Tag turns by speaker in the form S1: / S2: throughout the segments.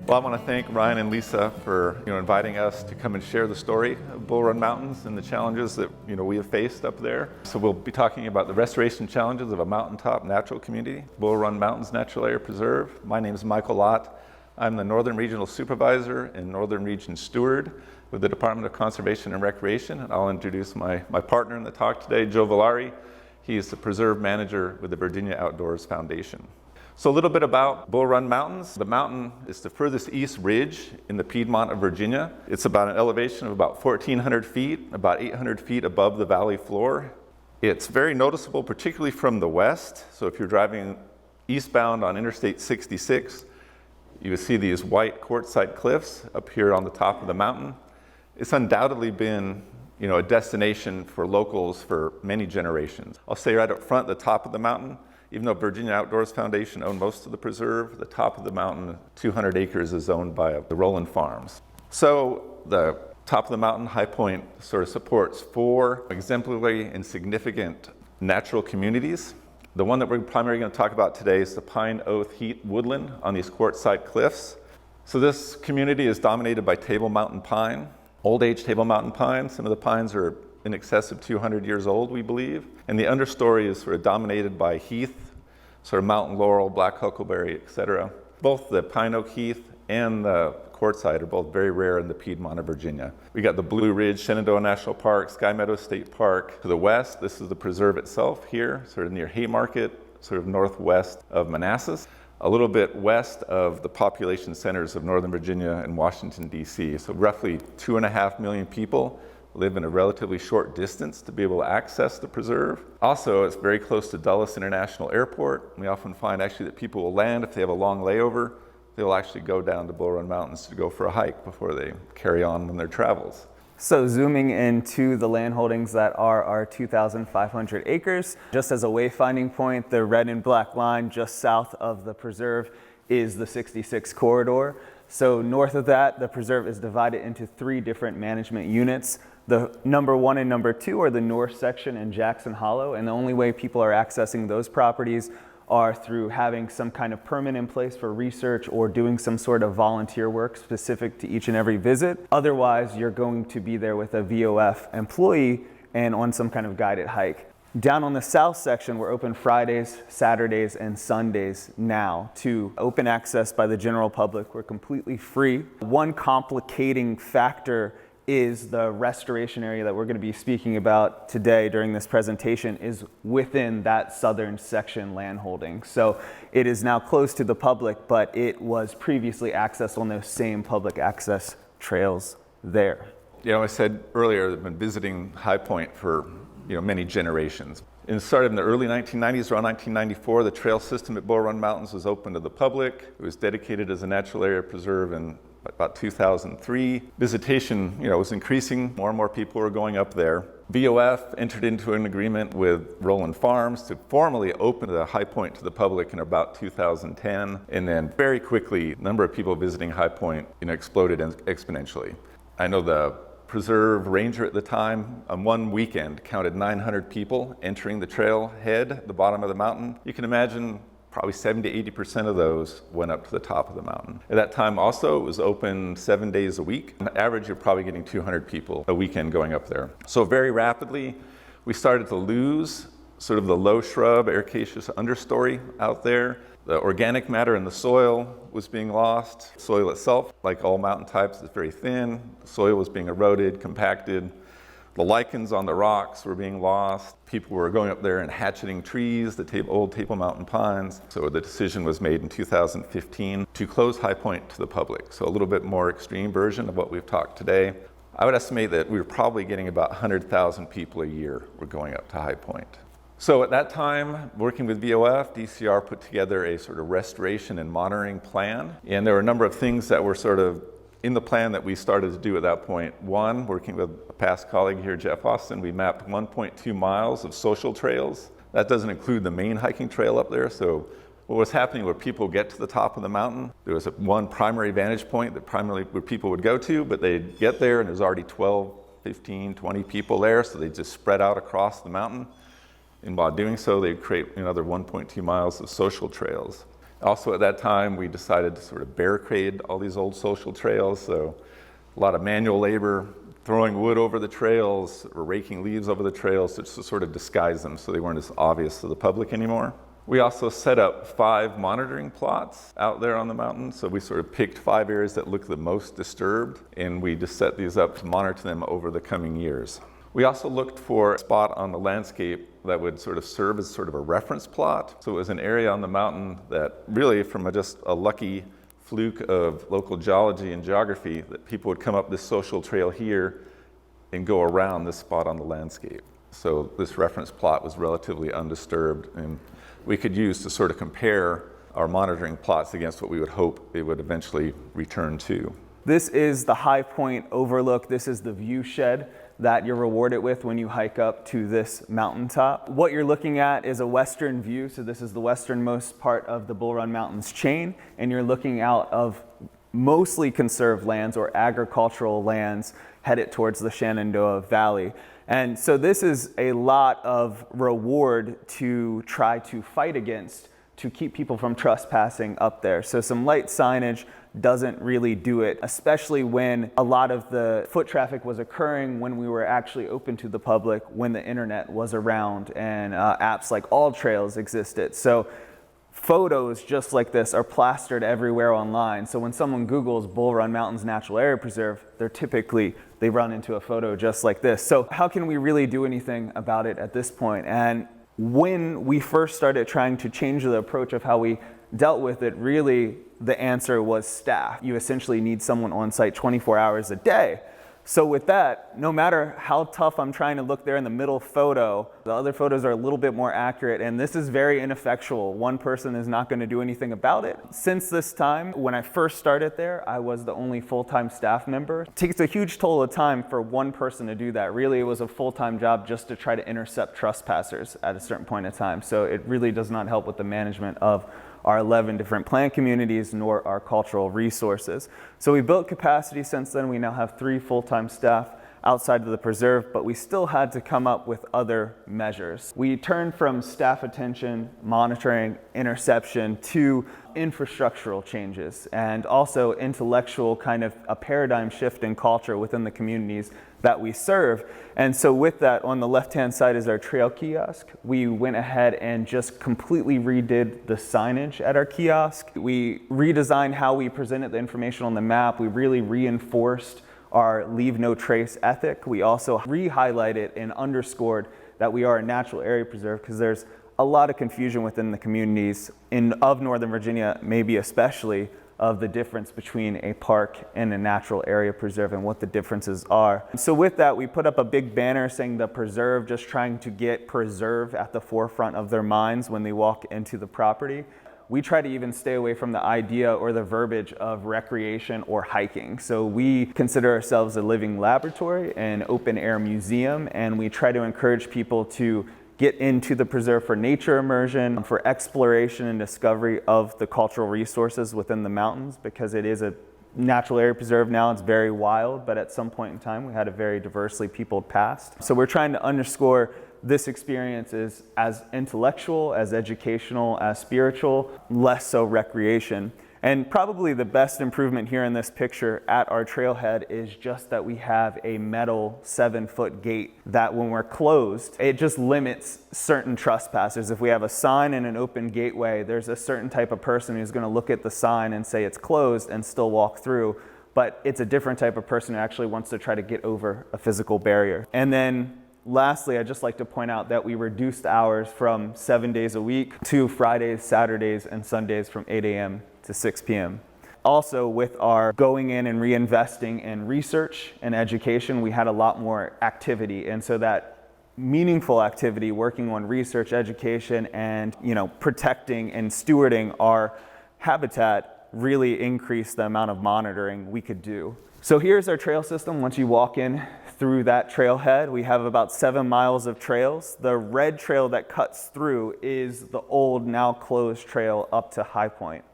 S1: Well, I want to thank Ryan and Lisa for inviting us to come and share the story of Bull Run Mountains and the challenges that we have faced up there. So we'll be talking about the restoration challenges of a mountaintop natural community, Bull Run Mountains Natural Area Preserve. My name is Michael Lott. I'm the Northern Regional Supervisor and Northern Region Steward with the Department of Conservation and Recreation. And I'll introduce my partner in the talk today, Joe Villari. He is the Preserve Manager with the Virginia Outdoors Foundation. So a little bit about Bull Run Mountains. The mountain is the furthest east ridge in the Piedmont of Virginia. It's about an elevation of about 1,400 feet, about 800 feet above the valley floor. It's very noticeable, particularly from the west. So if you're driving eastbound on Interstate 66, you will see these white quartzite cliffs up here on the top of the mountain. It's undoubtedly been a destination for locals for many generations. I'll say right up front, the top of the mountain, even though Virginia Outdoors Foundation owned most of the preserve, the top of the mountain, 200 acres, is owned by the Rowland Farms. So the top of the mountain, High Point, sort of supports 4 exemplary and significant natural communities. The one that we're primarily going to talk about today is the Pine Oath Heath Woodland on these quartzite cliffs. So this community is dominated by Table Mountain pine, old age Table Mountain pine. Some of the pines are in excess of 200 years old, we believe. And the understory is sort of dominated by heath, sort of mountain laurel, black huckleberry, etc. Both the pine oak heath and the quartzite are both very rare in the Piedmont of Virginia. We got the Blue Ridge Shenandoah National Park, Sky Meadows State Park to the west. This is the preserve itself here, sort of near Haymarket, sort of northwest of Manassas, a little bit west of the population centers of Northern Virginia and Washington, D.C. So roughly 2.5 million people live in a relatively short distance to be able to access the preserve. Also, it's very close to Dulles International Airport. We often find actually that people will land if they have a long layover. They will actually go down to Bull Run Mountains to go for a hike before they carry on their travels.
S2: So zooming into the land holdings that are our 2,500 acres, just as a wayfinding point, the red and black line just south of the preserve is the 66 corridor. So north of that, the preserve is divided into 3 different management units. The number 1 and number 2 are the north section in Jackson Hollow, and the only way people are accessing those properties are through having some kind of permit in place for research or doing some sort of volunteer work specific to each and every visit. Otherwise, you're going to be there with a VOF employee and on some kind of guided hike. Down on the south section, we're open Fridays, Saturdays, and Sundays now to open access by the general public. We're completely free. One complicating factor is the restoration area that we're going to be speaking about today during this presentation is within that southern section landholding. So it is now closed to the public, but it was previously accessed on those same public access trails there.
S1: I said earlier, I've been visiting High Point for many generations. It started in the early 1990s, around 1994. The trail system at Bull Run Mountains was open to the public. It was dedicated as a natural area preserve in about 2003. Visitation, was increasing. More and more people were going up there. VOF entered into an agreement with Rowland Farms to formally open the High Point to the public in about 2010. And then very quickly, the number of people visiting High Point, exploded exponentially. I know the preserve ranger at the time, on one weekend, counted 900 people entering the trailhead at the bottom of the mountain. You can imagine probably 70 to 80% of those went up to the top of the mountain. At that time also, it was open 7 days a week. On average, you're probably getting 200 people a weekend going up there. So very rapidly, we started to lose sort of the low shrub, ericaceous understory out there. The organic matter in the soil was being lost. Soil itself, like all mountain types, is very thin. The soil was being eroded, compacted. The lichens on the rocks were being lost. People were going up there and hatcheting trees, the old Table Mountain pines. So the decision was made in 2015 to close High Point to the public. So a little bit more extreme version of what we've talked today. I would estimate that we were probably getting about 100,000 people a year were going up to High Point. So at that time, working with VOF, DCR put together a sort of restoration and monitoring plan. And there were a number of things that were sort of in the plan that we started to do at that point. One, working with a past colleague here, Jeff Austin, we mapped 1.2 miles of social trails. That doesn't include the main hiking trail up there. So what was happening where people get to the top of the mountain, there was one primary vantage point that primarily where people would go to, but they'd get there and there's already 12, 15, 20 people there. So they just spread out across the mountain. And while doing so, they'd create another 1.2 miles of social trails. Also at that time, we decided to sort of barricade all these old social trails, so a lot of manual labor, throwing wood over the trails or raking leaves over the trails to sort of disguise them so they weren't as obvious to the public anymore. We also set up 5 monitoring plots out there on the mountain, so we sort of picked 5 areas that looked the most disturbed, and we just set these up to monitor them over the coming years. We also looked for a spot on the landscape that would sort of serve as sort of a reference plot. So it was an area on the mountain that really, from just a lucky fluke of local geology and geography, that people would come up this social trail here and go around this spot on the landscape. So this reference plot was relatively undisturbed, and we could use to sort of compare our monitoring plots against what we would hope it would eventually return to.
S2: This is the High Point overlook. This is the view shed that you're rewarded with when you hike up to this mountaintop. What you're looking at is a western view. So this is the westernmost part of the Bull Run Mountains chain, and you're looking out of mostly conserved lands or agricultural lands headed towards the Shenandoah Valley. And so this is a lot of reward to try to fight against to keep people from trespassing up there. So some light signage doesn't really do it, especially when a lot of the foot traffic was occurring when we were actually open to the public, when the internet was around and apps like AllTrails existed. So photos just like this are plastered everywhere online. So when someone Googles Bull Run Mountains Natural Area Preserve, they run into a photo just like this. So how can we really do anything about it at this point? And when we first started trying to change the approach of how we dealt with it, really the answer was staff. You essentially need someone on site 24 hours a day. So with that, no matter how tough I'm trying to look there in the middle photo, the other photos are a little bit more accurate, and this is very ineffectual. One person is not going to do anything about it. Since this time, when I first started there, I was the only full-time staff member. It takes a huge toll of time for one person to do that. Really, it was a full-time job just to try to intercept trespassers at a certain point in time. So it really does not help with the management of our 11 different plant communities, nor our cultural resources. So we built capacity since then. We now have 3 full-time staff outside of the preserve, but we still had to come up with other measures. We turned from staff attention, monitoring, interception to infrastructural changes, and also intellectual kind of a paradigm shift in culture within the communities that we serve. And so with that, on the left-hand side is our trail kiosk. We went ahead and just completely redid the signage at our kiosk. We redesigned how we presented the information on the map. We really reinforced our leave no trace ethic. We also re-highlighted and underscored that we are a natural area preserve, because there's a lot of confusion within the communities of Northern Virginia, maybe especially, of the difference between a park and a natural area preserve and what the differences are. So with that, we put up a big banner saying the preserve, just trying to get preserve at the forefront of their minds when they walk into the property. We try to even stay away from the idea or the verbiage of recreation or hiking. So we consider ourselves a living laboratory, an open air museum, and we try to encourage people to get into the preserve for nature immersion, for exploration and discovery of the cultural resources within the mountains, because it is a natural area preserve now. It's very wild, but at some point in time we had a very diversely peopled past. So we're trying to underscore this experience is as intellectual, as educational, as spiritual, less so recreation. And probably the best improvement here in this picture at our trailhead is just that we have a metal 7-foot gate that when we're closed, it just limits certain trespassers. If we have a sign and an open gateway, there's a certain type of person who's going to look at the sign and say it's closed and still walk through. But it's a different type of person who actually wants to try to get over a physical barrier. And then lastly, I'd just like to point out that we reduced hours from 7 days a week to Fridays, Saturdays, and Sundays from 8 a.m. to 6 p.m. Also, with our going in and reinvesting in research and education, we had a lot more activity. And so that meaningful activity, working on research, education, and protecting and stewarding our habitat, really increased the amount of monitoring we could do. So here's our trail system. Once you walk in through that trailhead, we have about 7 miles of trails. The red trail that cuts through is the old, now closed trail up to High Point.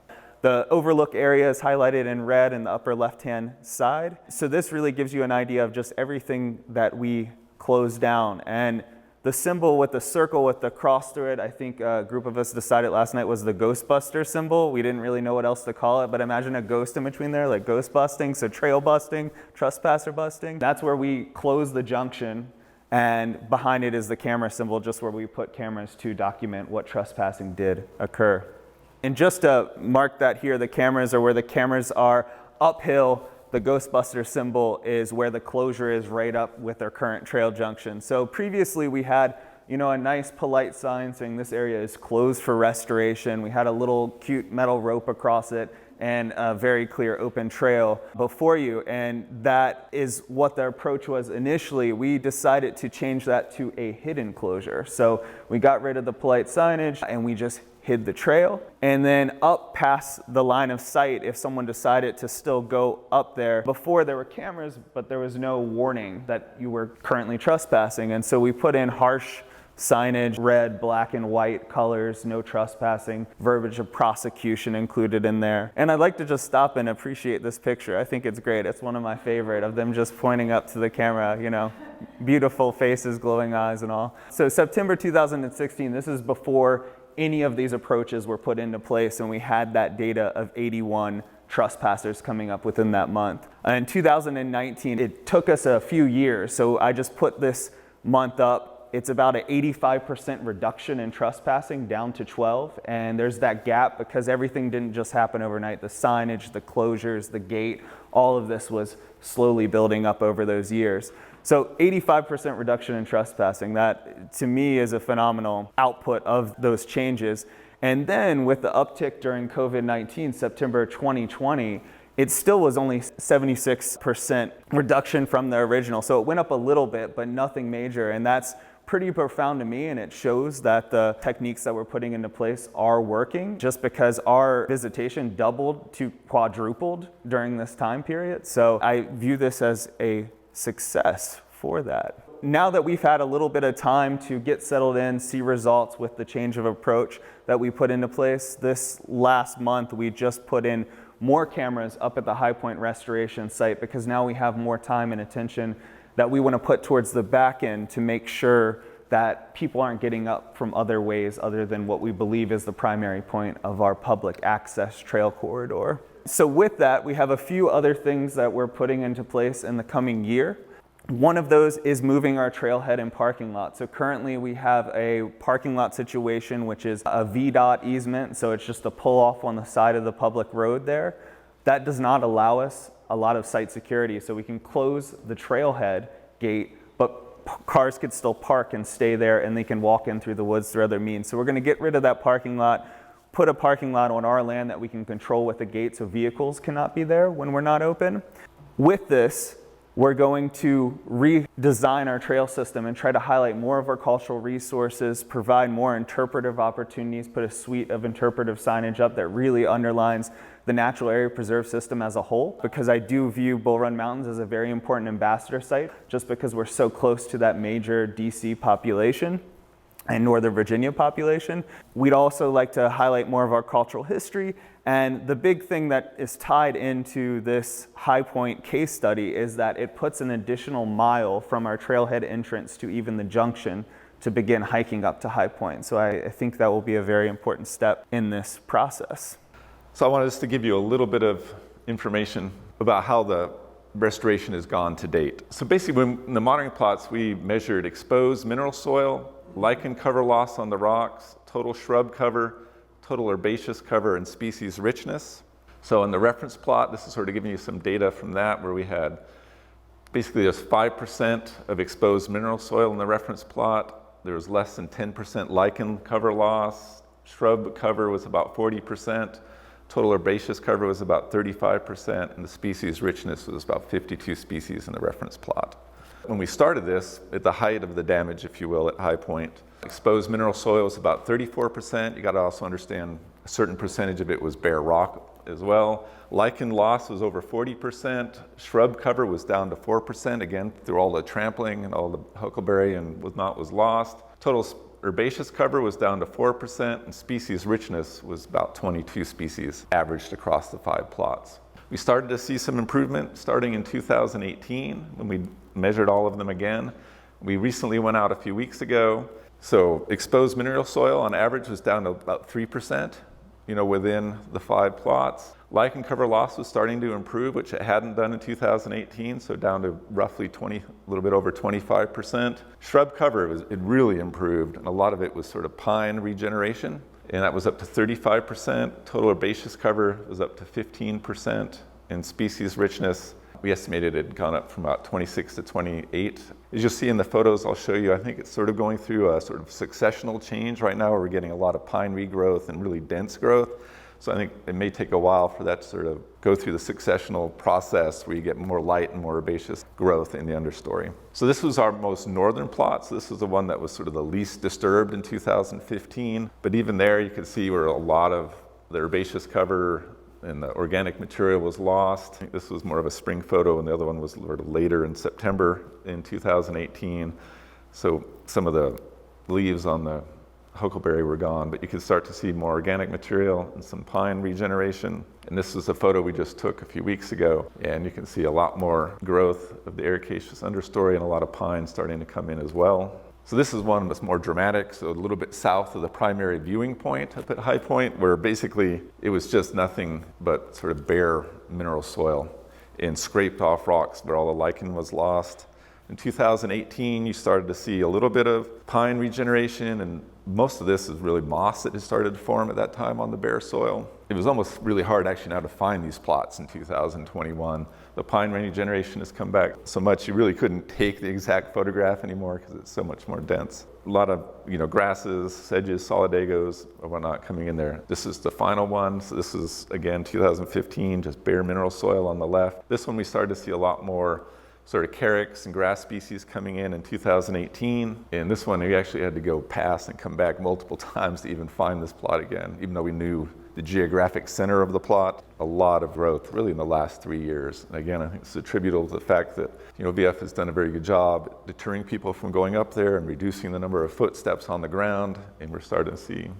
S2: The overlook area is highlighted in red in the upper left-hand side. So this really gives you an idea of just everything that we closed down. And The symbol with the circle with the cross through it, I think a group of us decided last night was the Ghostbuster symbol. We didn't really know what else to call it, but imagine a ghost in between there, like ghost busting, so trail busting, trespasser busting. That's where we close the junction, and behind it is the camera symbol, just where we put cameras to document what trespassing did occur. And just to mark that here, the cameras are where the cameras are uphill. The Ghostbuster symbol is where the closure is right up with our current trail junction. So previously we had, a nice polite sign saying this area is closed for restoration. We had a little cute metal rope across it and a very clear open trail before you. And that is what the approach was initially. We decided to change that to a hidden closure. So we got rid of the polite signage and we just hid the trail. And then up past the line of sight, if someone decided to still go up there, before there were cameras, but there was no warning that you were currently trespassing. And so we put in harsh signage, red, black, and white colors, no trespassing, verbiage of prosecution included in there. And I'd like to just stop and appreciate this picture. I think it's great. It's one of my favorite, of them just pointing up to the camera, beautiful faces, glowing eyes and all. So September 2016, this is before any of these approaches were put into place, and we had that data of 81 trespassers coming up within that month. In 2019, it took us a few years, so I just put this month up. It's about an 85% reduction in trespassing, down to 12, and there's that gap because everything didn't just happen overnight. The signage, the closures, the gate, all of this was slowly building up over those years. So 85% reduction in trespassing, that to me is a phenomenal output of those changes. And then with the uptick during COVID-19, September 2020, it still was only 76% reduction from the original. So it went up a little bit, but nothing major. And that's pretty profound to me, and it shows that the techniques that we're putting into place are working, just because our visitation doubled to quadrupled during this time period. So I view this as a success for that. Now that we've had a little bit of time to get settled in, see results with the change of approach that we put into place, this last month we just put in more cameras up at the High Point Restoration site, because now we have more time and attention that we want to put towards the back end to make sure that people aren't getting up from other ways other than what we believe is the primary point of our public access trail corridor. So with that, we have a few other things that we're putting into place in the coming year. One of those is moving our trailhead and parking lot. So currently we have a parking lot situation, which is a VDOT easement. So it's just a pull off on the side of the public road there. That does not allow us a lot of site security. So we can close the trailhead gate, but cars could still park and stay there, and they can walk in through the woods through other means. So we're going to get rid of that parking lot, put a parking lot on our land that we can control with a gate so vehicles cannot be there when we're not open. With this, we're going to redesign our trail system and try to highlight more of our cultural resources, provide more interpretive opportunities, put a suite of interpretive signage up that really underlines the natural area preserve system as a whole, because I do view Bull Run Mountains as a very important ambassador site, just because we're so close to that major DC population and Northern Virginia population. We'd also like to highlight more of our cultural history. And the big thing that is tied into this High Point case study is that it puts an additional mile from our trailhead entrance to even the junction to begin hiking up to High Point. So I think that will be a very important step in this process.
S1: So I wanted us to give you a little bit of information about how the restoration has gone to date. So basically, in the monitoring plots, we measured exposed mineral soil, lichen cover loss on the rocks, total shrub cover, total herbaceous cover, and species richness. So in the reference plot, this is sort of giving you some data from that, where we had basically there's 5% of exposed mineral soil in the reference plot. There was less than 10% lichen cover loss. Shrub cover was about 40%. Total herbaceous cover was about 35%, and the species richness was about 52 species in the reference plot. When we started this, at the height of the damage, if you will, at High Point, exposed mineral soil was about 34%. You got to also understand a certain percentage of it was bare rock as well. Lichen loss was over 40%. Shrub cover was down to 4%, again, through all the trampling and all the huckleberry and whatnot was lost. Total herbaceous cover was down to 4%, and species richness was about 22 species averaged across the 5 plots. We started to see some improvement starting in 2018 when we measured all of them again. We recently went out a few weeks ago. So exposed mineral soil on average was down to about 3%, within the 5 plots. Lichen cover loss was starting to improve, which it hadn't done in 2018, so down to roughly a little bit over 25%. Shrub cover, it really improved, and a lot of it was sort of pine regeneration, and that was up to 35%. Total herbaceous cover was up to 15%, and species richness, we estimated it had gone up from about 26 to 28. As you'll see in the photos I'll show you, I think it's sort of going through a sort of successional change right now where we're getting a lot of pine regrowth and really dense growth. So I think it may take a while for that to sort of go through the successional process where you get more light and more herbaceous growth in the understory. So this was our most northern plot. So this was the one that was sort of the least disturbed in 2015. But even there you could see where a lot of the herbaceous cover and the organic material was lost. I think this was more of a spring photo, and the other one was sort of later in September in 2018. So some of the leaves on the huckleberry were gone, but you could start to see more organic material and some pine regeneration. And this is a photo we just took a few weeks ago, and you can see a lot more growth of the ericaceous understory and a lot of pine starting to come in as well. So this is one that's more dramatic, so a little bit south of the primary viewing point up at High Point, where basically it was just nothing but sort of bare mineral soil and scraped off rocks where all the lichen was lost. In 2018, you started to see a little bit of pine regeneration, and most of this is really moss that had started to form at that time on the bare soil. It was almost really hard actually now to find these plots in 2021. The pine regeneration has come back so much you really couldn't take the exact photograph anymore because it's so much more dense. A lot of grasses, sedges, solidagos, or whatnot coming in there. This is the final one. So this is again 2015, just bare mineral soil on the left. This one we started to see a lot more sort of carex and grass species coming in 2018. And this one we actually had to go past and come back multiple times to even find this plot again, even though we knew the geographic center of the plot. A lot of growth really in the last 3 years. And again, I think it's attributable to the fact that VF has done a very good job deterring people from going up there and reducing the number of footsteps on the ground. And we're starting to see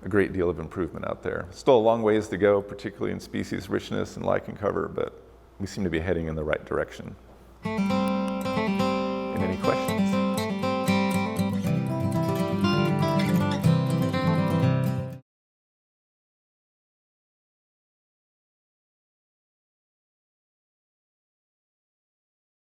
S1: a great deal of improvement out there. Still a long ways to go, particularly in species richness and lichen cover, but we seem to be heading in the right direction.